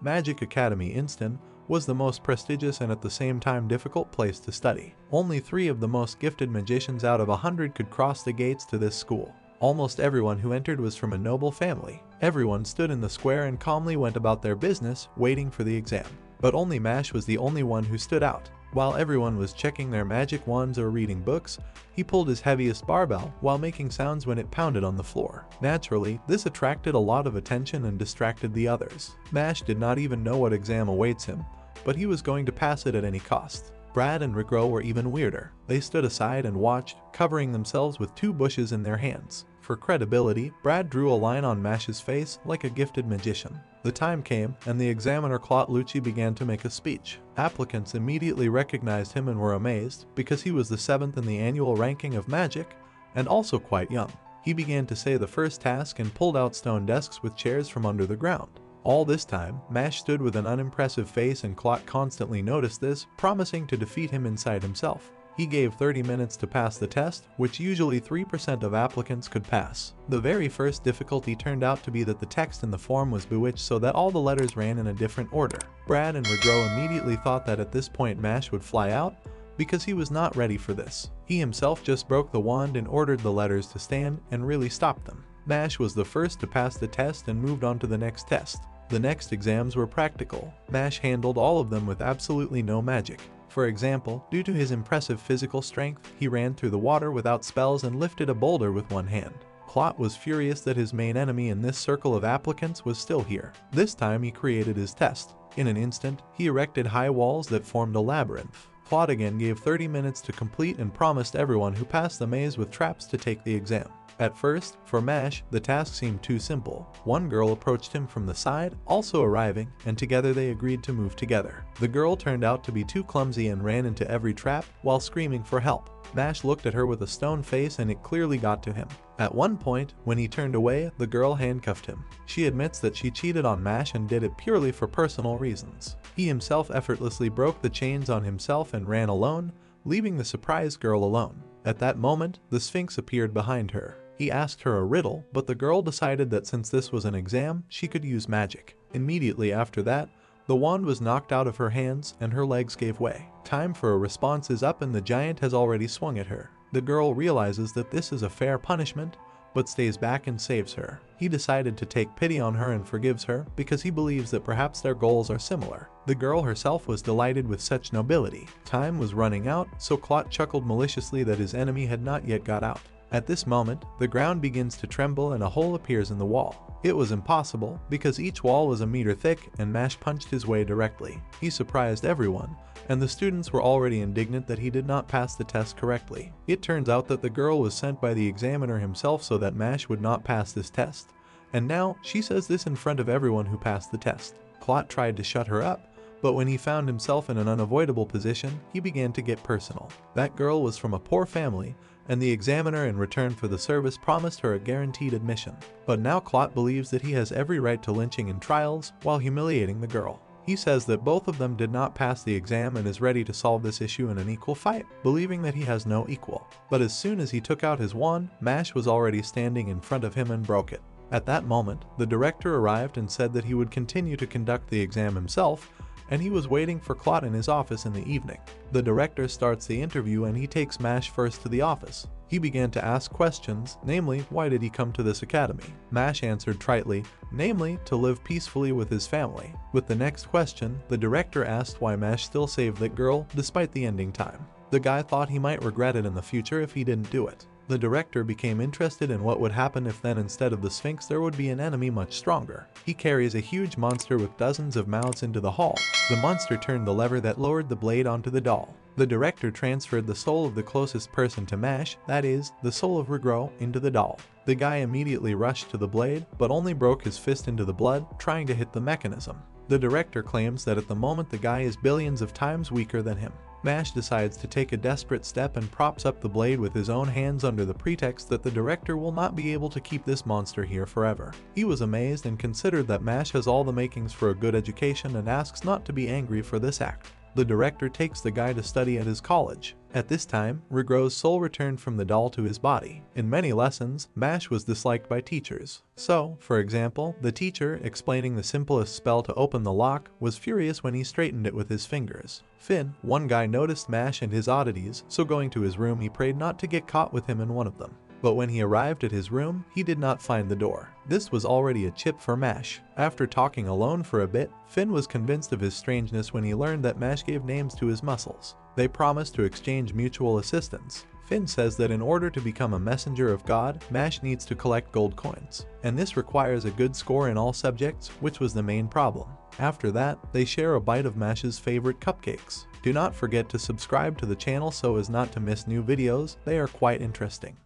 Magic Academy Instant was the most prestigious and at the same time difficult place to study. Only 3 of the most gifted magicians out of 100 could cross the gates to this school. Almost everyone who entered was from a noble family. Everyone stood in the square and calmly went about their business, waiting for the exam. But only Mash was the only one who stood out. While everyone was checking their magic wands or reading books, he pulled his heaviest barbell while making sounds when it pounded on the floor. Naturally, this attracted a lot of attention and distracted the others. Mash did not even know what exam awaits him, but he was going to pass it at any cost. Brad and Rigro were even weirder. They stood aside and watched, covering themselves with 2 bushes in their hands. For credibility, Brad drew a line on Mash's face like a gifted magician. The time came, and the examiner Claude Lucci began to make a speech. Applicants immediately recognized him and were amazed, because he was the 7th in the annual ranking of magic, and also quite young. He began to say the first task and pulled out stone desks with chairs from under the ground. All this time, Mash stood with an unimpressive face and Claude constantly noticed this, promising to defeat him inside himself. He gave 30 minutes to pass the test, which usually 3% of applicants could pass. The very first difficulty turned out to be that the text in the form was bewitched so that all the letters ran in a different order. Brad and Rigro immediately thought that at this point Mash would fly out, because he was not ready for this. He himself just broke the wand and ordered the letters to stand and really stopped them. Mash was the first to pass the test and moved on to the next test. The next exams were practical. Mash handled all of them with absolutely no magic. For example, due to his impressive physical strength, he ran through the water without spells and lifted a boulder with one hand. Claude was furious that his main enemy in this circle of applicants was still here. This time he created his test. In an instant, he erected high walls that formed a labyrinth. Claude again gave 30 minutes to complete and promised everyone who passed the maze with traps to take the exam. At first, for Mash, the task seemed too simple. One girl approached him from the side, also arriving, and together they agreed to move together. The girl turned out to be too clumsy and ran into every trap while screaming for help. Mash looked at her with a stone face and it clearly got to him. At one point, when he turned away, the girl handcuffed him. She admits that she cheated on Mash and did it purely for personal reasons. He himself effortlessly broke the chains on himself and ran alone, leaving the surprised girl alone. At that moment, the Sphinx appeared behind her. He asked her a riddle, but the girl decided that since this was an exam, she could use magic. Immediately after that, the wand was knocked out of her hands and her legs gave way. Time for a response is up and the giant has already swung at her. The girl realizes that this is a fair punishment, but stays back and saves her. He decided to take pity on her and forgives her because he believes that perhaps their goals are similar. The girl herself was delighted with such nobility. Time was running out, so Claude chuckled maliciously that his enemy had not yet got out. At this moment, the ground begins to tremble and a hole appears in the wall. It was impossible, because each wall was a meter thick and Mash punched his way directly. He surprised everyone, and the students were already indignant that he did not pass the test correctly. It turns out that the girl was sent by the examiner himself so that Mash would not pass this test, and now she says this in front of everyone who passed the test. Claude tried to shut her up, but when he found himself in an unavoidable position, he began to get personal. That girl was from a poor family, and the examiner in return for the service promised her a guaranteed admission. But now Claude believes that he has every right to lynching in trials while humiliating the girl. He says that both of them did not pass the exam and is ready to solve this issue in an equal fight, believing that he has no equal. But as soon as he took out his wand, Mash was already standing in front of him and broke it. At that moment, the director arrived and said that he would continue to conduct the exam himself, and he was waiting for Claude in his office in the evening. The director starts the interview and he takes Mash first to the office. He began to ask questions, namely, why did he come to this academy? Mash answered tritely, namely, to live peacefully with his family. With the next question, the director asked why Mash still saved that girl despite the ending time. The guy thought he might regret it in the future if he didn't do it. The director became interested in what would happen if then instead of the Sphinx there would be an enemy much stronger. He carries a huge monster with dozens of mouths into the hall. The monster turned the lever that lowered the blade onto the doll. The director transferred the soul of the closest person to Mash, that is, the soul of Rigro, into the doll. The guy immediately rushed to the blade, but only broke his fist into the blood, trying to hit the mechanism. The director claims that at the moment the guy is billions of times weaker than him. Mash decides to take a desperate step and props up the blade with his own hands under the pretext that the director will not be able to keep this monster here forever. He was amazed and considered that Mash has all the makings for a good education and asks not to be angry for this act. the director takes the guy to study at his college. At this time, Rigro's soul returned from the doll to his body. In many lessons, Mash was disliked by teachers. So, for example, the teacher, explaining the simplest spell to open the lock, was furious when he straightened it with his fingers. Finn, one guy, noticed Mash and his oddities, so going to his room he prayed not to get caught with him in one of them. But when he arrived at his room, he did not find the door. This was already a chip for Mash. After talking alone for a bit, Finn was convinced of his strangeness when he learned that Mash gave names to his muscles. They promised to exchange mutual assistance. Finn says that in order to become a messenger of God, Mash needs to collect gold coins. And this requires a good score in all subjects, which was the main problem. After that, they share a bite of Mash's favorite cupcakes. Do not forget to subscribe to the channel so as not to miss new videos, they are quite interesting.